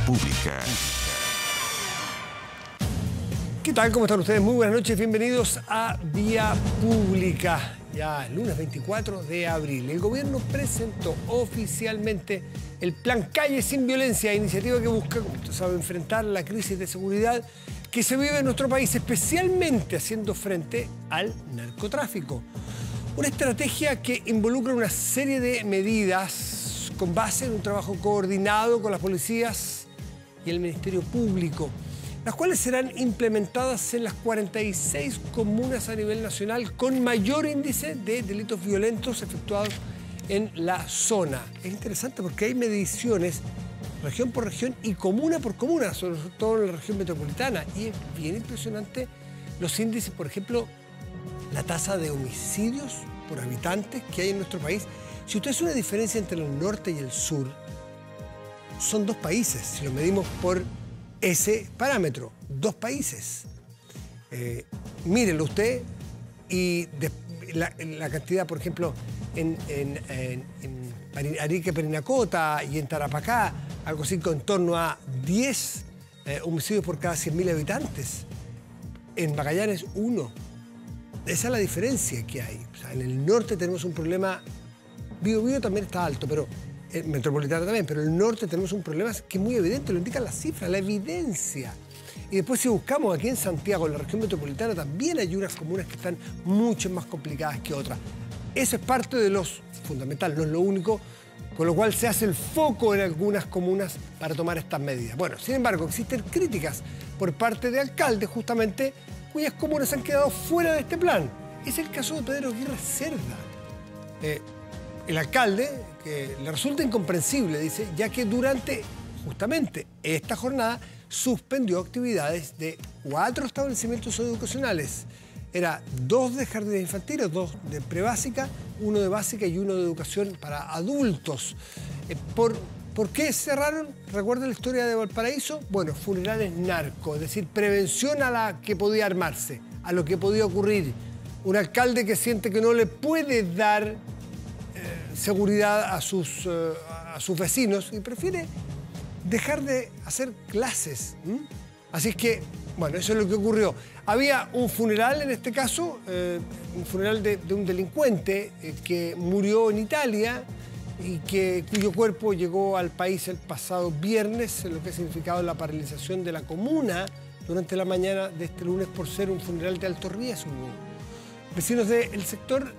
Pública. ¿Qué tal? ¿Cómo están ustedes? Muy buenas noches, bienvenidos a Vía Pública. Ya lunes 24 de abril, el gobierno presentó oficialmente el Plan Calle Sin Violencia, iniciativa que busca, como usted sabe, enfrentar la crisis de seguridad que se vive en nuestro país, especialmente haciendo frente al narcotráfico. Una estrategia que involucra una serie de medidas con base en un trabajo coordinado con las policías y el Ministerio Público, las cuales serán implementadas en las 46 comunas a nivel nacional con mayor índice de delitos violentos efectuados en la zona. Es interesante porque hay mediciones región por región y comuna por comuna, sobre todo en la región metropolitana. Y es bien impresionante los índices, por ejemplo, la tasa de homicidios por habitantes que hay en nuestro país. Si usted hace una diferencia entre el norte y el sur, son dos países, si lo medimos por ese parámetro, dos países. Mírenlo usted y la cantidad, por ejemplo, en Arica, Parinacota y en Tarapacá, algo así en torno a 10 homicidios por cada 100.000 habitantes. En Magallanes, 1. Esa es la diferencia que hay. O sea, en el norte tenemos un problema, Biobío también está alto, pero metropolitana también, pero en el norte tenemos un problema que es muy evidente, lo indican las cifras, la evidencia. Y después si buscamos aquí en Santiago, en la región metropolitana, también hay unas comunas que están mucho más complicadas que otras. Eso es parte de los fundamentales, no es lo único, con lo cual se hace el foco en algunas comunas para tomar estas medidas. Bueno, sin embargo, existen críticas por parte de alcaldes, justamente, cuyas comunas han quedado fuera de este plan. Es el caso de Pedro Aguirre Cerda. El alcalde, que le resulta incomprensible, dice, ya que durante justamente esta jornada suspendió actividades de 4 establecimientos educacionales. Era 2 de jardines infantiles, 2 de prebásica, 1 de básica y 1 de educación para adultos. ¿Por qué cerraron? ¿Recuerdan la historia de Valparaíso? Bueno, funerales narco, es decir, prevención a la que podía armarse, a lo que podía ocurrir. Un alcalde que siente que no le puede dar seguridad a sus vecinos y prefiere dejar de hacer clases. Así es que, bueno, eso es lo que ocurrió. Había un funeral en este caso, un funeral de un delincuente que murió en Italia y cuyo cuerpo llegó al país el pasado viernes, lo que ha significado la paralización de la comuna durante la mañana de este lunes por ser un funeral de alto riesgo. Vecinos del sector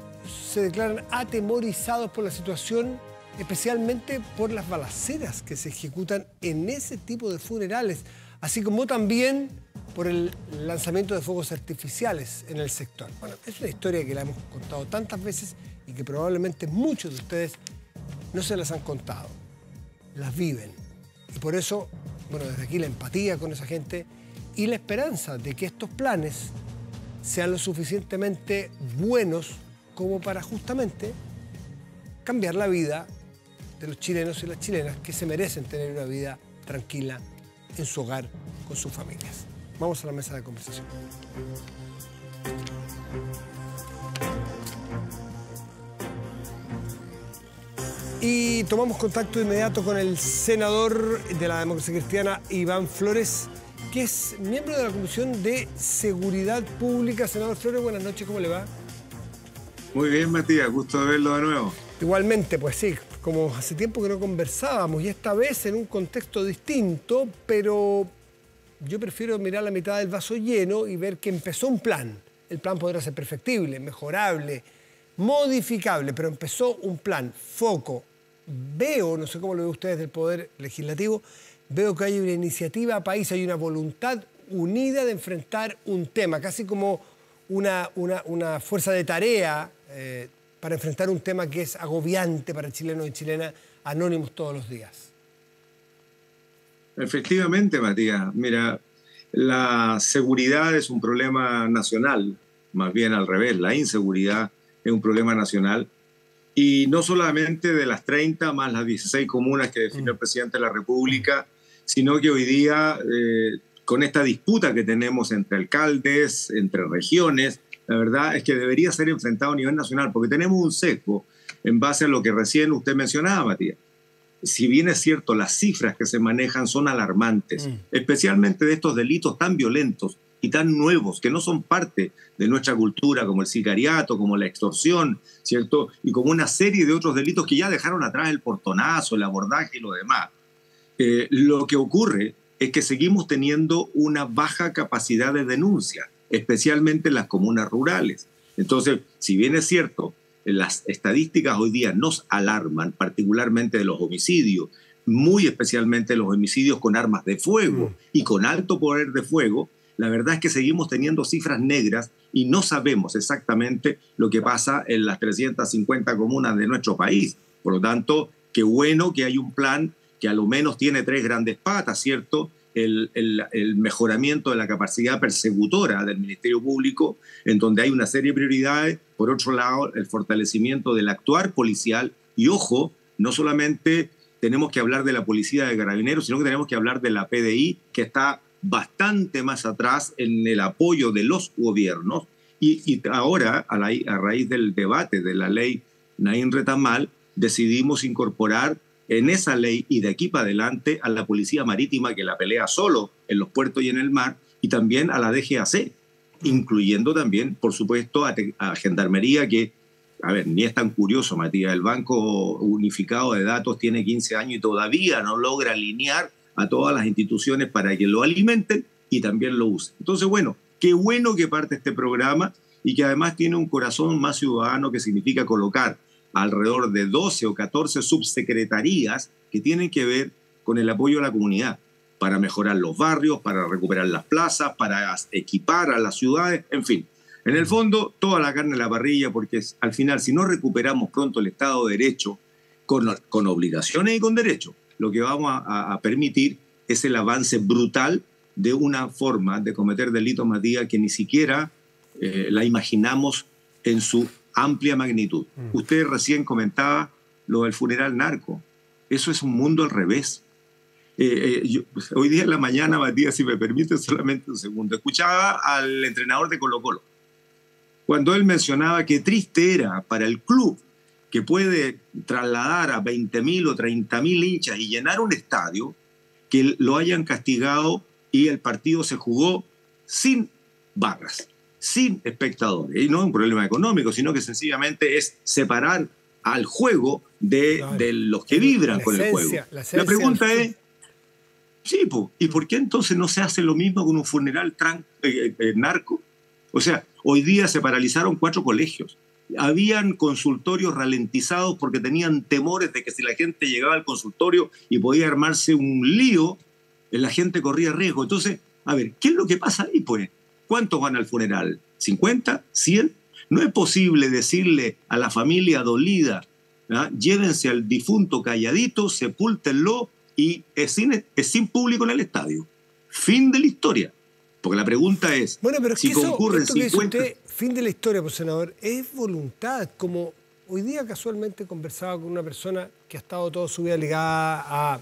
se declaran atemorizados por la situación, especialmente por las balaceras que se ejecutan en ese tipo de funerales, así como también por el lanzamiento de fuegos artificiales en el sector. Bueno, es una historia que la hemos contado tantas veces y que probablemente muchos de ustedes no se las han contado, las viven. Y por eso, bueno, desde aquí la empatía con esa gente y la esperanza de que estos planes sean lo suficientemente buenos como para justamente cambiar la vida de los chilenos y las chilenas que se merecen tener una vida tranquila en su hogar con sus familias. Vamos a la mesa de conversación. Y tomamos contacto inmediato con el senador de la Democracia Cristiana, Iván Flores, que es miembro de la Comisión de Seguridad Pública. Senador Flores, buenas noches, ¿cómo le va? Muy bien, Matías, gusto de verlo de nuevo. Igualmente, pues sí, como hace tiempo que no conversábamos y esta vez en un contexto distinto, pero yo prefiero mirar la mitad del vaso lleno y ver que empezó un plan. El plan podrá ser perfectible, mejorable, modificable, pero empezó un plan, foco. Veo, no sé cómo lo ven ustedes del Poder Legislativo, veo que hay una iniciativa país, hay una voluntad unida de enfrentar un tema, casi como una fuerza de tarea para enfrentar un tema que es agobiante para chilenos y chilenas anónimos todos los días. Efectivamente, Matías. Mira, la seguridad es un problema nacional, más bien al revés, la inseguridad es un problema nacional. Y no solamente de las 30 más las 16 comunas que define el presidente de la República, sino que hoy día, con esta disputa que tenemos entre alcaldes, entre regiones, la verdad es que debería ser enfrentado a nivel nacional, porque tenemos un sesgo en base a lo que recién usted mencionaba, Matías. si bien es cierto, las cifras que se manejan son alarmantes, especialmente de estos delitos tan violentos y tan nuevos, que no son parte de nuestra cultura, como el sicariato, como la extorsión, ¿cierto? Y como una serie de otros delitos que ya dejaron atrás el portonazo, el abordaje y lo demás. Lo que ocurre es que seguimos teniendo una baja capacidad de denuncia, especialmente en las comunas rurales. Entonces, si bien es cierto, las estadísticas hoy día nos alarman, particularmente de los homicidios, muy especialmente los homicidios con armas de fuego y con alto poder de fuego, la verdad es que seguimos teniendo cifras negras y no sabemos exactamente lo que pasa en las 350 comunas de nuestro país. Por lo tanto, qué bueno que hay un plan que a lo menos tiene 3 grandes patas, ¿cierto? El mejoramiento de la capacidad persecutora del Ministerio Público, en donde hay una serie de prioridades. Por otro lado, el fortalecimiento del actuar policial. Y ojo, no solamente tenemos que hablar de la Policía de Carabineros, sino que tenemos que hablar de la PDI, que está bastante más atrás en el apoyo de los gobiernos. Y ahora, a raíz del debate de la ley Naín Retamal, decidimos incorporar en esa ley y de aquí para adelante a la Policía Marítima, que la pelea solo en los puertos y en el mar, y también a la DGAC, incluyendo también, por supuesto, a Gendarmería, que, a ver, ni es tan curioso, Matías, el Banco Unificado de Datos tiene 15 años y todavía no logra alinear a todas las instituciones para que lo alimenten y también lo usen. Entonces, bueno, qué bueno que parte este programa y que además tiene un corazón más ciudadano, que significa colocar alrededor de 12 o 14 subsecretarías que tienen que ver con el apoyo a la comunidad, para mejorar los barrios, para recuperar las plazas, para equipar a las ciudades, en fin. En el fondo, toda la carne en la parrilla, porque al final, si no recuperamos pronto el Estado de Derecho, con obligaciones y con derechos, lo que vamos a permitir es el avance brutal de una forma de cometer delitos, Matías, que ni siquiera la imaginamos en su amplia magnitud. Usted recién comentaba lo del funeral narco. Eso es un mundo al revés. Hoy día en la mañana, Matías, si me permite solamente un segundo, escuchaba al entrenador de Colo-Colo, cuando él mencionaba que triste era para el club que puede trasladar a 20.000 o 30.000 hinchas y llenar un estadio, que lo hayan castigado y el partido se jugó sin barras, sin espectadores. Y no es un problema económico, sino que sencillamente es separar al juego de los que vibran con el juego. La pregunta es, sí, ¿y por qué entonces no se hace lo mismo con un funeral narco? O sea, hoy día se paralizaron 4 colegios. Habían consultorios ralentizados porque tenían temores de que si la gente llegaba al consultorio y podía armarse un lío, la gente corría riesgo. Entonces, a ver, ¿qué es lo que pasa ahí, pues? ¿Cuántos van al funeral? ¿50? ¿100? No es posible decirle a la familia dolida, llévense al difunto calladito, sepúltenlo y es sin público en el estadio. Fin de la historia. Porque la pregunta es, bueno, pero si concurren 50... Fin de la historia, pues, senador, es voluntad. Como hoy día casualmente conversaba con una persona que ha estado toda su vida ligada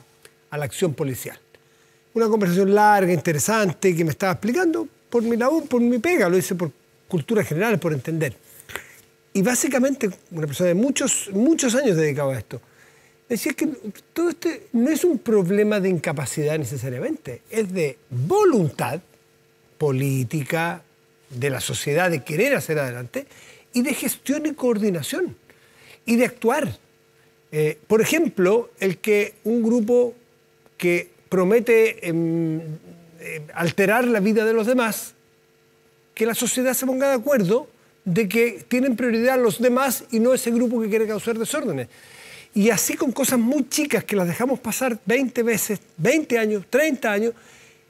a la acción policial. Una conversación larga, interesante, que me estaba explicando por mi labor, por mi pega, lo hice por cultura general, por entender. Y básicamente, una persona de muchos años dedicado a esto, decía que todo esto no es un problema de incapacidad necesariamente, es de voluntad política, de la sociedad, de querer hacer adelante, y de gestión y coordinación, y de actuar. Por ejemplo, el que un grupo que promete alterar la vida de los demás, que la sociedad se ponga de acuerdo de que tienen prioridad los demás y no ese grupo que quiere causar desórdenes. Y así con cosas muy chicas que las dejamos pasar 20 veces, 20 años, 30 años,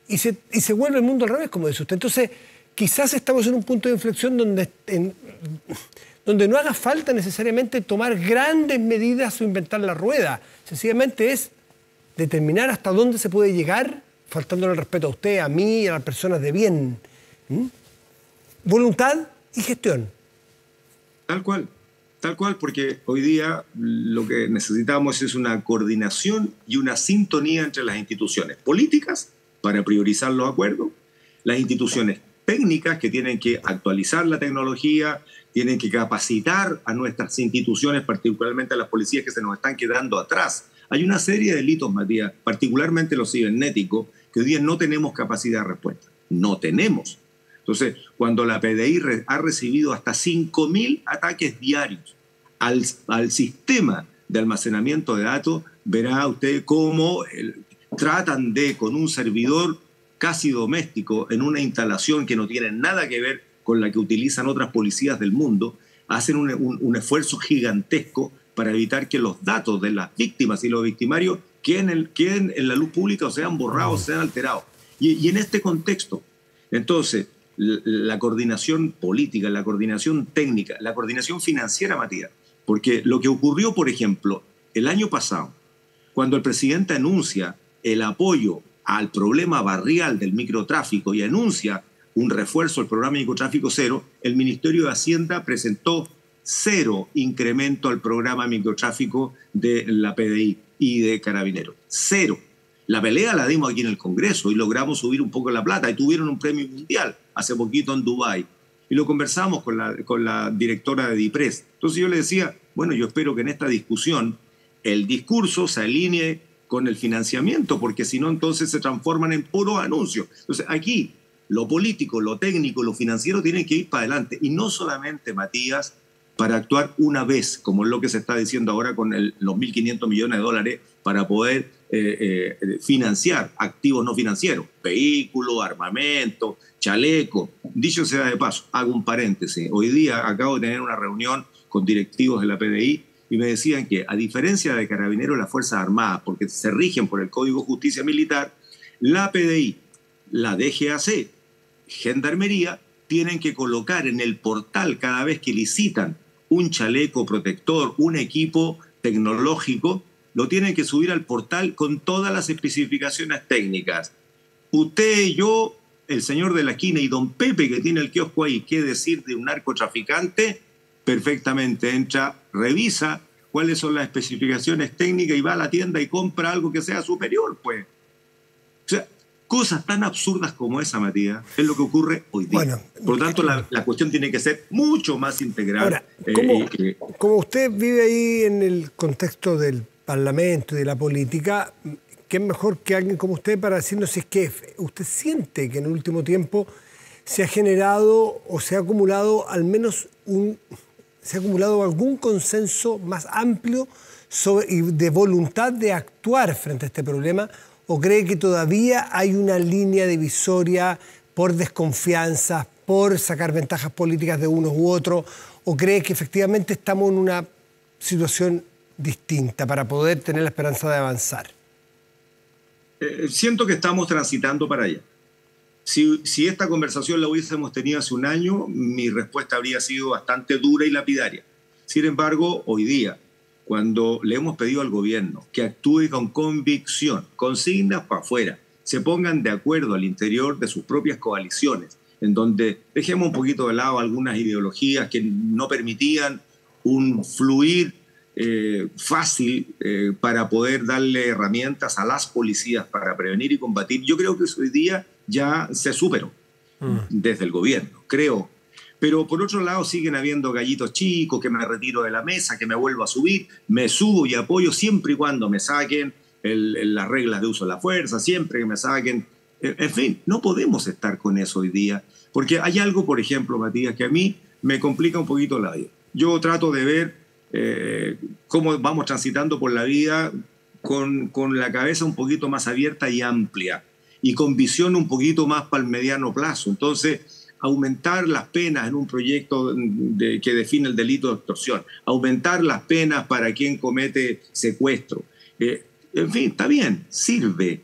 y se vuelve el mundo al revés, como dice usted. Entonces, quizás estamos en un punto de inflexión donde no haga falta necesariamente tomar grandes medidas o inventar la rueda. Sencillamente es determinar hasta dónde se puede llegar, faltándole el respeto a usted, a mí y a las personas de bien. Voluntad y gestión. Tal cual, porque hoy día lo que necesitamos es una coordinación y una sintonía entre las instituciones políticas para priorizar los acuerdos, las instituciones técnicas que tienen que actualizar la tecnología, tienen que capacitar a nuestras instituciones, particularmente a las policías que se nos están quedando atrás, Hay una serie de delitos, Matías, particularmente los cibernéticos, que hoy día no tenemos capacidad de respuesta. No tenemos. Entonces, cuando la PDI ha recibido hasta 5.000 ataques diarios al sistema de almacenamiento de datos, verá usted cómo tratan de, con un servidor casi doméstico, en una instalación que no tiene nada que ver con la que utilizan otras policías del mundo, hacen un esfuerzo gigantesco para evitar que los datos de las víctimas y los victimarios queden en la luz pública o sean borrados, sean alterados. Y en este contexto, entonces, la coordinación política, la coordinación técnica, la coordinación financiera, Matías, porque lo que ocurrió, por ejemplo, el año pasado, cuando el presidente anuncia el apoyo al problema barrial del microtráfico y anuncia un refuerzo al programa Microtráfico Cero, el Ministerio de Hacienda presentó 0 incremento al programa microtráfico de la PDI y de Carabineros. 0. La pelea la dimos aquí en el Congreso y logramos subir un poco la plata y tuvieron un premio mundial hace poquito en Dubái. Y lo conversamos con la directora de DIPRES. Entonces yo le decía, bueno, yo espero que en esta discusión el discurso se alinee con el financiamiento, porque si no, entonces se transforman en puros anuncios. Entonces aquí lo político, lo técnico, lo financiero tienen que ir para adelante. Y no solamente, Matías, para actuar una vez, como es lo que se está diciendo ahora con los 1.500 millones de dólares para poder financiar activos no financieros, vehículos, armamento, chaleco. Dicho sea de paso, hago un paréntesis. Hoy día acabo de tener una reunión con directivos de la PDI y me decían que, a diferencia de Carabineros y las Fuerzas Armadas, porque se rigen por el Código de Justicia Militar, la PDI, la DGAC, Gendarmería, tienen que colocar en el portal cada vez que licitan un chaleco protector, un equipo tecnológico, lo tienen que subir al portal con todas las especificaciones técnicas. Usted, yo, el señor de la esquina y don Pepe, que tiene el kiosco ahí, qué decir de un narcotraficante, perfectamente entra, revisa cuáles son las especificaciones técnicas y va a la tienda y compra algo que sea superior, pues. O sea, cosas tan absurdas como esa, Matías, es lo que ocurre hoy día. Bueno, por lo tanto, la cuestión tiene que ser mucho más integral. Ahora, como usted vive ahí en el contexto del Parlamento y de la política, ¿qué es mejor que alguien como usted para decirnos si es que usted siente que en el último tiempo se ha generado o se ha acumulado al menos algún consenso más amplio y de voluntad de actuar frente a este problema? ¿O cree que todavía hay una línea divisoria por desconfianza, por sacar ventajas políticas de unos u otros? ¿O cree que efectivamente estamos en una situación distinta para poder tener la esperanza de avanzar? Siento que estamos transitando para allá. Si esta conversación la hubiésemos tenido hace un año, mi respuesta habría sido bastante dura y lapidaria. Sin embargo, hoy día, cuando le hemos pedido al gobierno que actúe con convicción, consignas para afuera, se pongan de acuerdo al interior de sus propias coaliciones, en donde dejemos un poquito de lado algunas ideologías que no permitían un fluir fácil para poder darle herramientas a las policías para prevenir y combatir. Yo creo que eso hoy día ya se superó desde el gobierno, creo. Pero por otro lado siguen habiendo gallitos chicos, que me retiro de la mesa, que me vuelvo a subir, me subo y apoyo siempre y cuando me saquen las reglas de uso de la fuerza, siempre que me saquen. En fin, no podemos estar con eso hoy día, porque hay algo, por ejemplo, Matías, que a mí me complica un poquito la vida. Yo trato de ver cómo vamos transitando por la vida con la cabeza un poquito más abierta y amplia, y con visión un poquito más para el mediano plazo. Entonces, aumentar las penas en un proyecto que define el delito de extorsión, aumentar las penas para quien comete secuestro. En fin, está bien, sirve.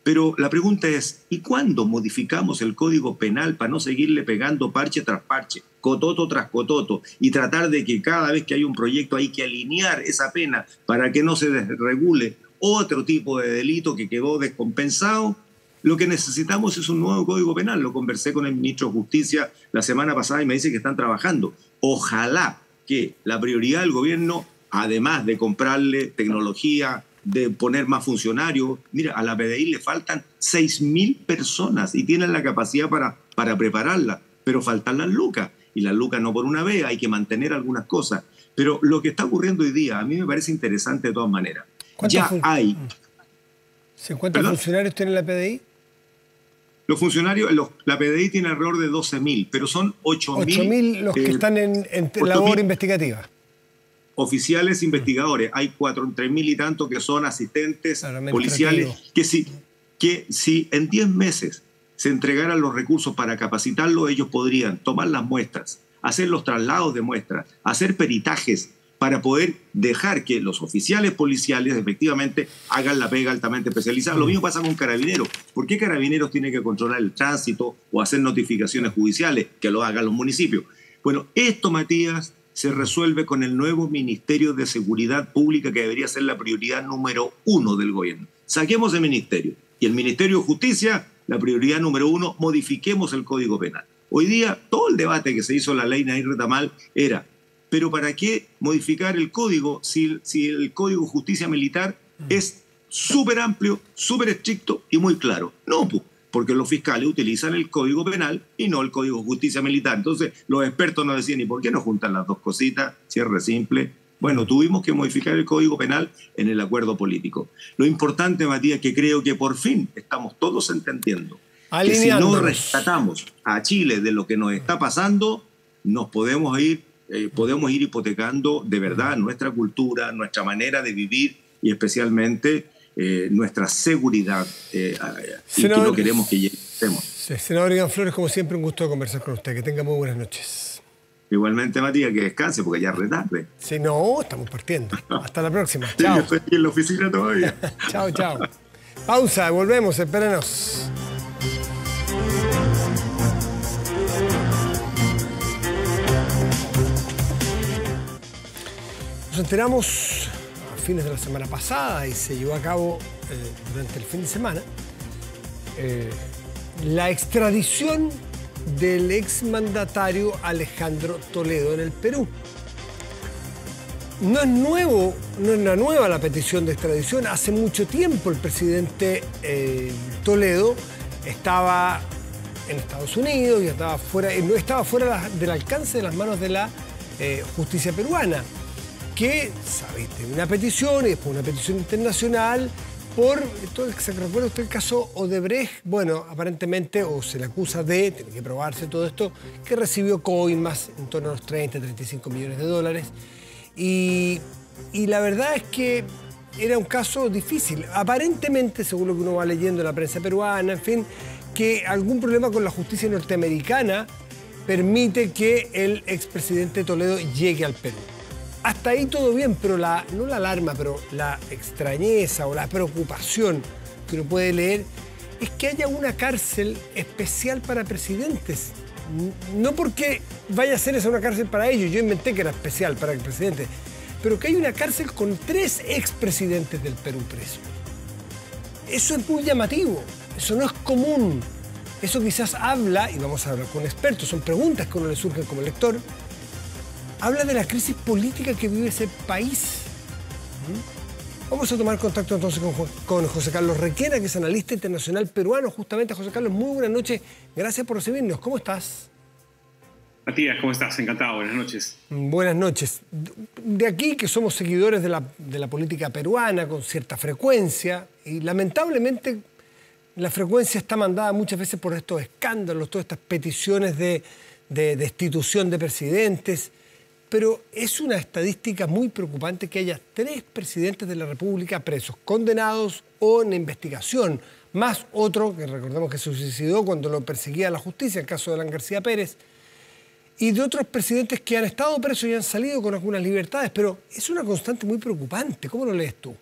Pero la pregunta es, ¿y cuándo modificamos el Código Penal para no seguirle pegando parche tras parche, cototo tras cototo, y tratar de que cada vez que hay un proyecto hay que alinear esa pena para que no se desregule otro tipo de delito que quedó descompensado? Lo que necesitamos es un nuevo Código Penal. Lo conversé con el ministro de Justicia la semana pasada y me dice que están trabajando. Ojalá que la prioridad del gobierno, además de comprarle tecnología, de poner más funcionarios, mira, a la PDI le faltan 6.000 personas y tienen la capacidad para prepararla, pero faltan las lucas. Y las lucas no por una vez, hay que mantener algunas cosas. Pero lo que está ocurriendo hoy día, a mí me parece interesante de todas maneras. Ya hay. ¿Cuántos funcionarios tiene la PDI? Los funcionarios, la PDI tiene alrededor de 12.000, pero son 8.000. 8.000 los que están en labor investigativa. Oficiales investigadores. Hay 3.000 y tanto que son asistentes policiales, que si en 10 meses se entregaran los recursos para capacitarlos, ellos podrían tomar las muestras, hacer los traslados de muestras, hacer peritajes para poder dejar que los oficiales policiales efectivamente hagan la pega altamente especializada. Lo mismo pasa con Carabineros. ¿Por qué Carabineros tiene que controlar el tránsito o hacer notificaciones judiciales que lo hagan los municipios? Bueno, esto, Matías, se resuelve con el nuevo Ministerio de Seguridad Pública, que debería ser la prioridad número 1 del gobierno. Saquemos el ministerio. Y el Ministerio de Justicia, la prioridad número 1, modifiquemos el Código Penal. Hoy día, todo el debate que se hizo en la ley Nair Retamal era, ¿pero para qué modificar el código si el Código de Justicia Militar es súper amplio, súper estricto y muy claro? No, porque los fiscales utilizan el Código Penal y no el Código de Justicia Militar. Entonces, los expertos nos decían, ¿y por qué no juntan las dos cositas? Cierre simple. Bueno, tuvimos que modificar el Código Penal en el acuerdo político. Lo importante, Matías, que creo que por fin estamos todos entendiendo que si no rescatamos a Chile de lo que nos está pasando, nos podemos ir hipotecando de verdad nuestra cultura, nuestra manera de vivir y especialmente nuestra seguridad, y que no queremos que lleguemos. Sí, senador Iván Flores, como siempre, un gusto conversar con usted. Que tenga muy buenas noches. Igualmente, Matías, que descanse porque ya es retarde. Sí, no, estamos partiendo. Hasta la próxima. Chao. Yo estoy aquí en la oficina todavía. Chao, chao. Pausa, volvemos, espérenos. Nos enteramos a fines de la semana pasada y se llevó a cabo durante el fin de semana la extradición del exmandatario Alejandro Toledo en el Perú. No es una nueva la petición de extradición. Hace mucho tiempo el presidente Toledo estaba en Estados Unidos y estaba fuera del alcance de las manos de la justicia peruana, que de una petición y después una petición internacional ¿se recuerda usted el caso Odebrecht? Bueno, aparentemente, o se le acusa de, tiene que probarse todo esto, que recibió coimas en torno a los 35 millones de dólares. Y la verdad es que era un caso difícil. Aparentemente, según lo que uno va leyendo en la prensa peruana, en fin, que algún problema con la justicia norteamericana permite que el expresidente Toledo llegue al Perú. Hasta ahí todo bien, pero no la alarma, pero la extrañeza o la preocupación que uno puede leer es que haya una cárcel especial para presidentes. No porque vaya a ser esa una cárcel para ellos, yo inventé que era especial para el presidente, pero que hay una cárcel con 3 expresidentes del Perú presos. Eso es muy llamativo, eso no es común. Eso quizás habla, y vamos a hablar con expertos, son preguntas que a uno le surgen como lector, habla de la crisis política que vive ese país. Vamos a tomar contacto entonces con José Carlos Requena, que es analista internacional peruano. Justamente, José Carlos, muy buenas noches. Gracias por recibirnos. ¿Cómo estás? Matías, ¿cómo estás? Encantado. Buenas noches. Buenas noches. De aquí, que somos seguidores de la política peruana con cierta frecuencia, y lamentablemente la frecuencia está mandada muchas veces por estos escándalos, todas estas peticiones de destitución de presidentes. Pero es una estadística muy preocupante que haya 3 presidentes de la República presos, condenados o en investigación, más otro que recordemos que se suicidó cuando lo perseguía la justicia, el caso de Alan García Pérez, y de otros presidentes que han estado presos y han salido con algunas libertades. Pero es una constante muy preocupante. ¿Cómo lo lees tú?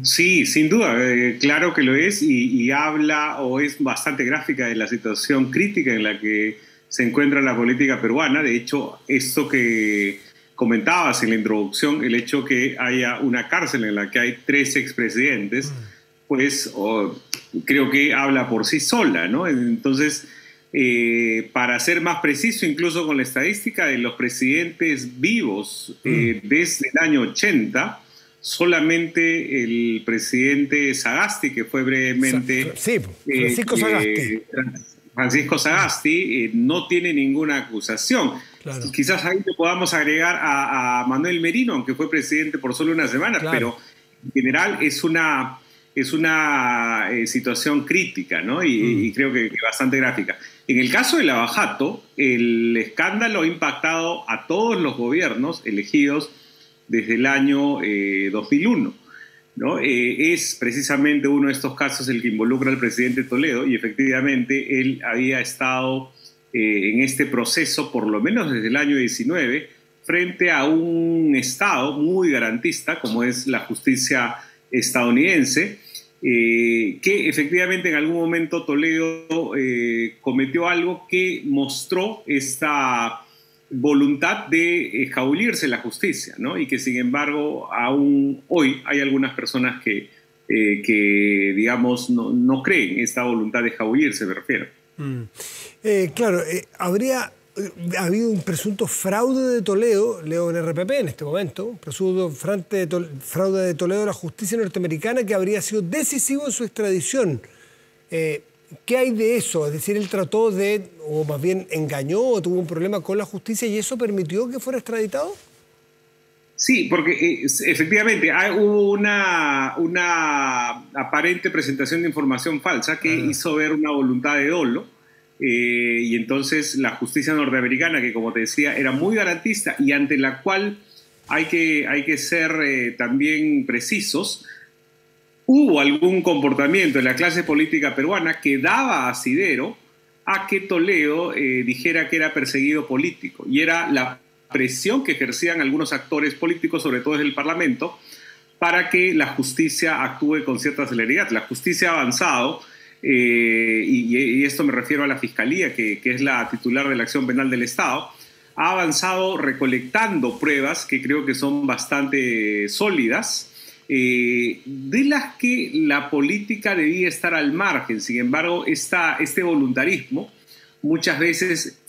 Sí, sin duda, claro que lo es, y habla o es bastante gráfica de la situación crítica en la que se encuentra la política peruana. De hecho, esto que comentabas en la introducción, el hecho que haya una cárcel en la que hay 3 expresidentes, pues creo que habla por sí sola, ¿no? Entonces, para ser más preciso, incluso con la estadística de los presidentes vivos desde el año 80, solamente el presidente Sagasti, que fue brevemente... Sí, Francisco Sagasti. Francisco Sagasti no tiene ninguna acusación. Claro. Quizás ahí le podamos agregar a Manuel Merino, aunque fue presidente por solo una semana, claro, pero en general es una situación crítica, ¿no? Y creo que bastante gráfica. En el caso de Lava Jato, el escándalo ha impactado a todos los gobiernos elegidos desde el año 2001, ¿no? Es precisamente uno de estos casos el que involucra al presidente Toledo, y efectivamente él había estado en este proceso por lo menos desde el año 19 frente a un Estado muy garantista como es la justicia estadounidense, que efectivamente en algún momento Toledo cometió algo que mostró esta voluntad de escabullirse la justicia, ¿no? Y que sin embargo aún hoy hay algunas personas que digamos, no creen esta voluntad de escabullirse, me refiero. Claro, habría habido un presunto fraude de Toledo, leo en RPP en este momento, un presunto fraude de Toledo a la justicia norteamericana que habría sido decisivo en su extradición. ¿Qué hay de eso? Es decir, él trató de, o más bien engañó o tuvo un problema con la justicia y eso permitió que fuera extraditado. Sí, porque efectivamente hubo una aparente presentación de información falsa que hizo ver una voluntad de dolo, y entonces la justicia norteamericana, que como te decía era muy garantista y ante la cual hay que ser también precisos, hubo algún comportamiento de la clase política peruana que daba asidero a que Toledo dijera que era perseguido político, y era la presión que ejercían algunos actores políticos, sobre todo desde el Parlamento, para que la justicia actúe con cierta celeridad. La justicia ha avanzado, y esto me refiero a la Fiscalía, que es la titular de la acción penal del Estado, ha avanzado recolectando pruebas que creo que son bastante sólidas, de las que la política debía estar al margen. Sin embargo, este voluntarismo muchas veces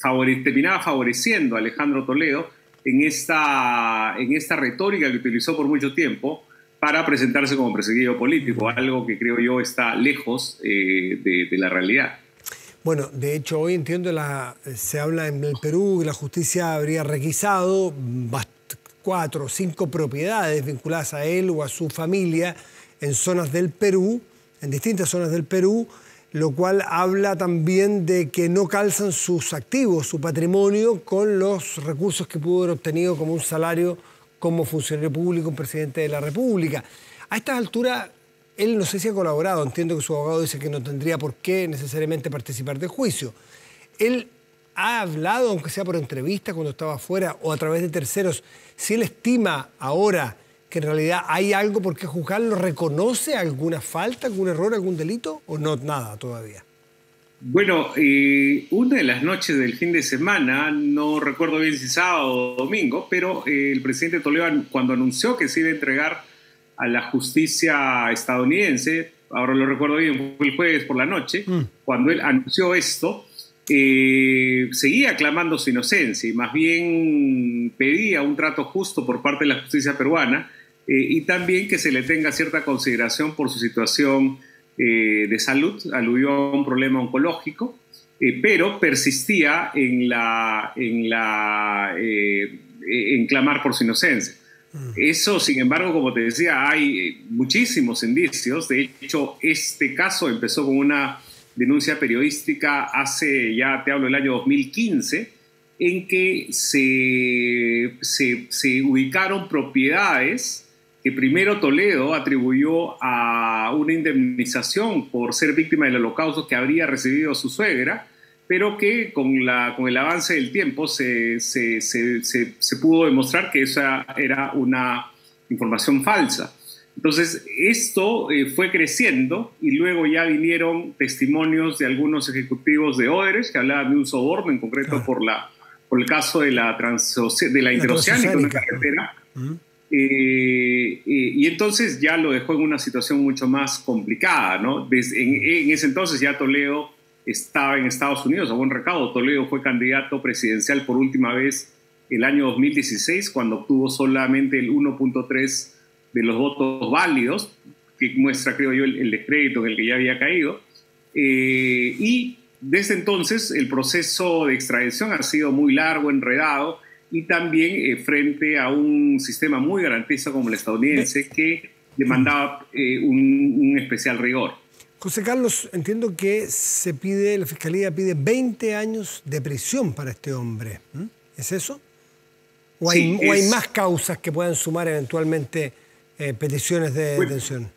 terminaba favoreciendo a Alejandro Toledo en esta retórica que utilizó por mucho tiempo para presentarse como perseguido político, algo que creo yo está lejos de la realidad. Bueno, de hecho hoy entiendo, se habla en el Perú que la justicia habría requisado 4 o 5 propiedades vinculadas a él o a su familia en zonas del Perú, en distintas zonas del Perú, lo cual habla también de que no calzan sus activos, su patrimonio, con los recursos que pudo haber obtenido como un salario como funcionario público, un presidente de la República. A estas alturas, él no sé si ha colaborado, entiendo que su abogado dice que no tendría por qué necesariamente participar del juicio. Él ha hablado, aunque sea por entrevista cuando estaba afuera o a través de terceros, si él estima ahora que en realidad hay algo por qué juzgarlo, ¿reconoce alguna falta, algún error, algún delito o no, nada todavía? Bueno, una de las noches del fin de semana, no recuerdo bien si sábado o domingo, pero el presidente Toledo, cuando anunció que se iba a entregar a la justicia estadounidense, ahora lo recuerdo bien, fue el jueves por la noche, cuando él anunció esto, seguía clamando su inocencia y más bien pedía un trato justo por parte de la justicia peruana, y también que se le tenga cierta consideración por su situación de salud. Aludió a un problema oncológico, pero persistía en clamar por su inocencia. Eso, sin embargo, como te decía, hay muchísimos indicios. De hecho, este caso empezó con una denuncia periodística hace, ya te hablo del año 2015, en que se ubicaron propiedades que primero Toledo atribuyó a una indemnización por ser víctima del holocausto que habría recibido su suegra, pero que con el avance del tiempo se pudo demostrar que esa era una información falsa. Entonces, esto fue creciendo y luego ya vinieron testimonios de algunos ejecutivos de Odebrecht que hablaban de un soborno, en concreto por el caso de la interoceánica, una carretera. Y entonces ya lo dejó en una situación mucho más complicada, ¿no? En ese entonces ya Toledo estaba en Estados Unidos, a buen recaudo. Toledo fue candidato presidencial por última vez el año 2016, cuando obtuvo solamente el 1.3% de los votos válidos, que muestra, creo yo, el descrédito en el que ya había caído. Y desde entonces el proceso de extradición ha sido muy largo, enredado, y también frente a un sistema muy garantista como el estadounidense, que demandaba un especial rigor. José Carlos, entiendo que la Fiscalía pide 20 años de prisión para este hombre. ¿Es eso? ¿O hay más causas que puedan sumar eventualmente peticiones de detención?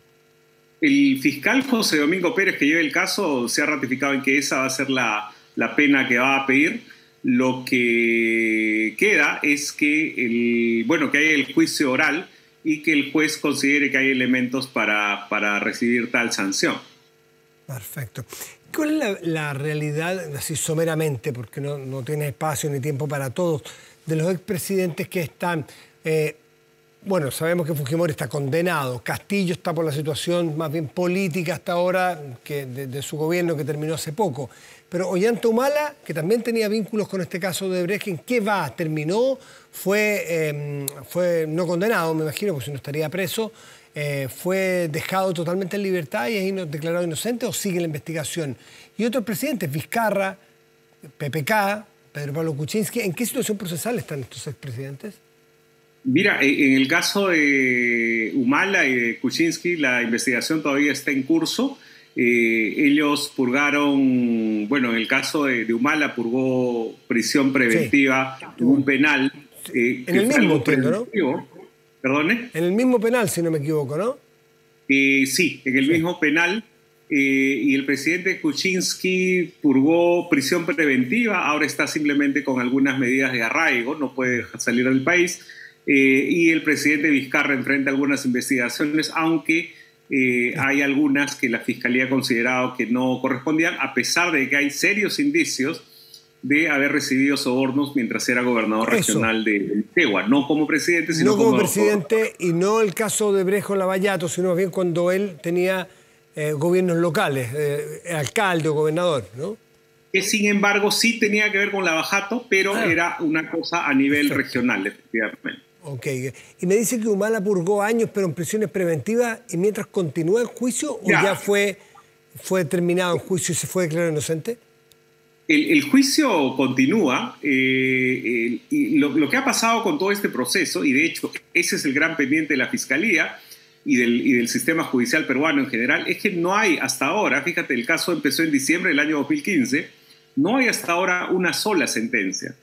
El fiscal José Domingo Pérez, que lleva el caso, se ha ratificado en que esa va a ser la pena que va a pedir. Lo que queda es que haya el juicio oral y que el juez considere que hay elementos para recibir tal sanción. Perfecto. ¿Cuál es la realidad, así someramente, porque no tiene espacio ni tiempo para todos, de los expresidentes que están... sabemos que Fujimori está condenado, Castillo está por la situación más bien política hasta ahora de su gobierno que terminó hace poco, pero Ollanta Humala, que también tenía vínculos con este caso de Odebrecht, ¿en qué va? ¿Terminó? ¿Fue no condenado, me imagino, porque si no estaría preso? ¿Fue dejado totalmente en libertad y es declarado inocente o sigue la investigación? Y otros presidentes, Vizcarra, PPK, Pedro Pablo Kuczynski, ¿en qué situación procesal están estos expresidentes? Mira, en el caso de Humala y de Kuczynski, la investigación todavía está en curso. Ellos purgaron, en el caso de Humala, purgó prisión preventiva en un penal. En el mismo, entiendo, ¿no? ¿Perdone? En el mismo penal, si no me equivoco, ¿no? Sí, en el mismo penal. Y el presidente Kuczynski purgó prisión preventiva, ahora está simplemente con algunas medidas de arraigo, no puede salir del país. Y el presidente Vizcarra enfrenta algunas investigaciones, aunque hay algunas que la Fiscalía ha considerado que no correspondían, a pesar de que hay serios indicios de haber recibido sobornos mientras era gobernador regional de Tegua, no como presidente, sino como presidente, y no el caso de Brejo Lavallato, sino más bien cuando él tenía gobiernos locales, alcalde o gobernador, ¿no? Que sin embargo sí tenía que ver con Lavajato, pero era una cosa a nivel regional, efectivamente. Ok. Y me dice que Humala purgó años, pero en prisiones preventivas, y mientras continúa el juicio, ¿o ya fue terminado el juicio y se fue declarado inocente? El juicio continúa. Y lo que ha pasado con todo este proceso, y de hecho ese es el gran pendiente de la Fiscalía y del sistema judicial peruano en general, es que no hay hasta ahora, fíjate, el caso empezó en diciembre del año 2015, no hay hasta ahora una sola sentencia.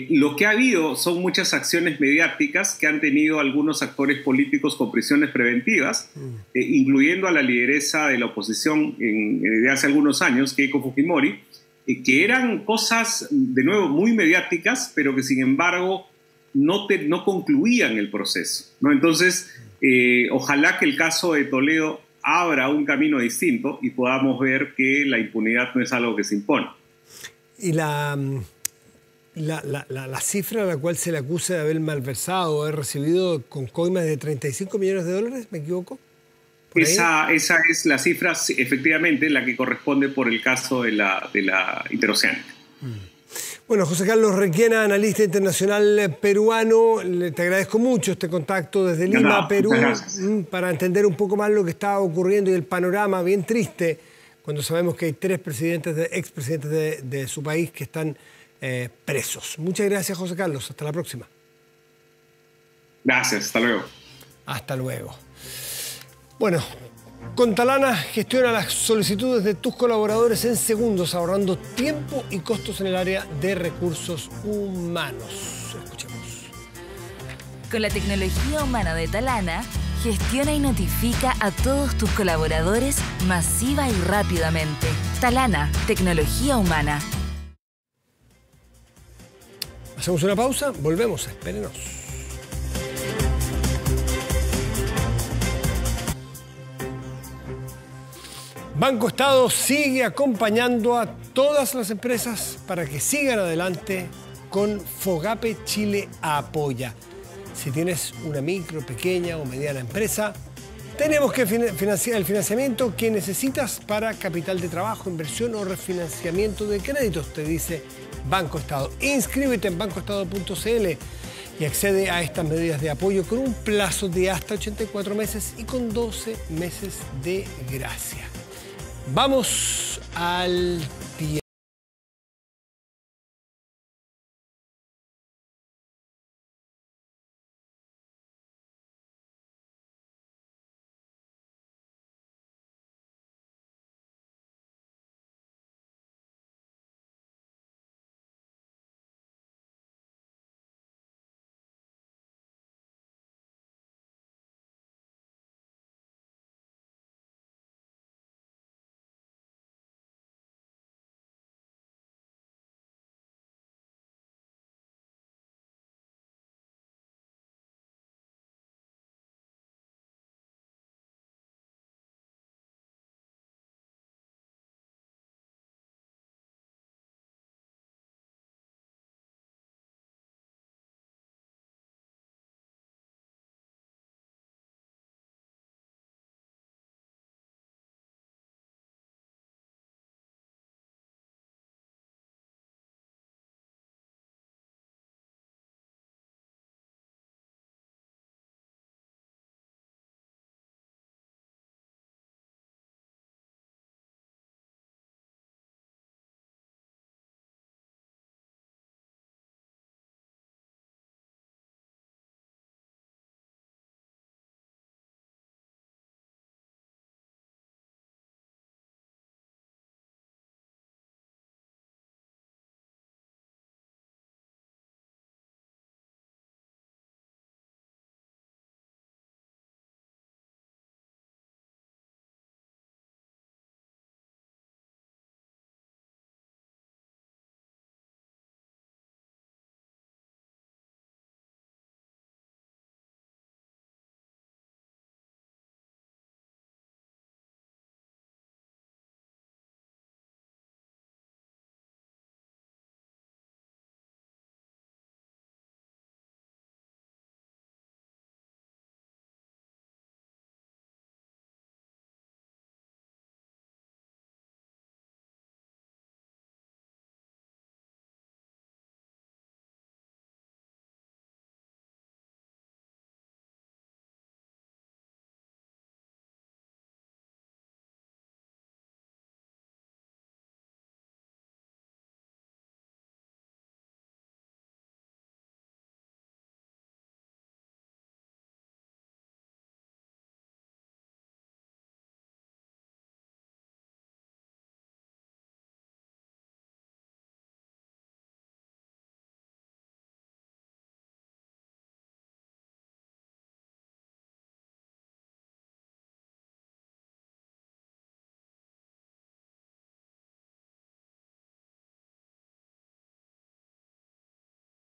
Lo que ha habido son muchas acciones mediáticas que han tenido algunos actores políticos con prisiones preventivas, incluyendo a la lideresa de la oposición de hace algunos años, Keiko Fujimori, que eran cosas, de nuevo, muy mediáticas, pero que sin embargo no concluían el proceso, ¿no? Entonces, ojalá que el caso de Toledo abra un camino distinto y podamos ver que la impunidad no es algo que se impone. Y la cifra a la cual se le acusa de haber malversado, haber recibido con coimas de 35 millones de dólares, ¿me equivoco? Esa es la cifra, efectivamente, la que corresponde por el caso de la interoceánica. Bueno, José Carlos Requena, analista internacional peruano, te agradezco mucho este contacto desde Lima, Perú, para entender un poco más lo que está ocurriendo y el panorama bien triste cuando sabemos que hay 3 expresidentes de su país que están presos. Muchas gracias, José Carlos. Hasta la próxima. Gracias. Hasta luego. Hasta luego. Bueno, con Talana gestiona las solicitudes de tus colaboradores en segundos, ahorrando tiempo y costos en el área de recursos humanos. Escuchemos. Con la tecnología humana de Talana, gestiona y notifica a todos tus colaboradores masiva y rápidamente. Talana, tecnología humana. Hacemos una pausa, volvemos, espérenos. Banco Estado sigue acompañando a todas las empresas para que sigan adelante con Fogape Chile Apoya. Si tienes una micro, pequeña o mediana empresa, tenemos que financiar el financiamiento que necesitas para capital de trabajo, inversión o refinanciamiento de créditos, te dice Banco Estado. Inscríbete en bancoestado.cl y accede a estas medidas de apoyo con un plazo de hasta 84 meses y con 12 meses de gracia. Vamos al tiempo.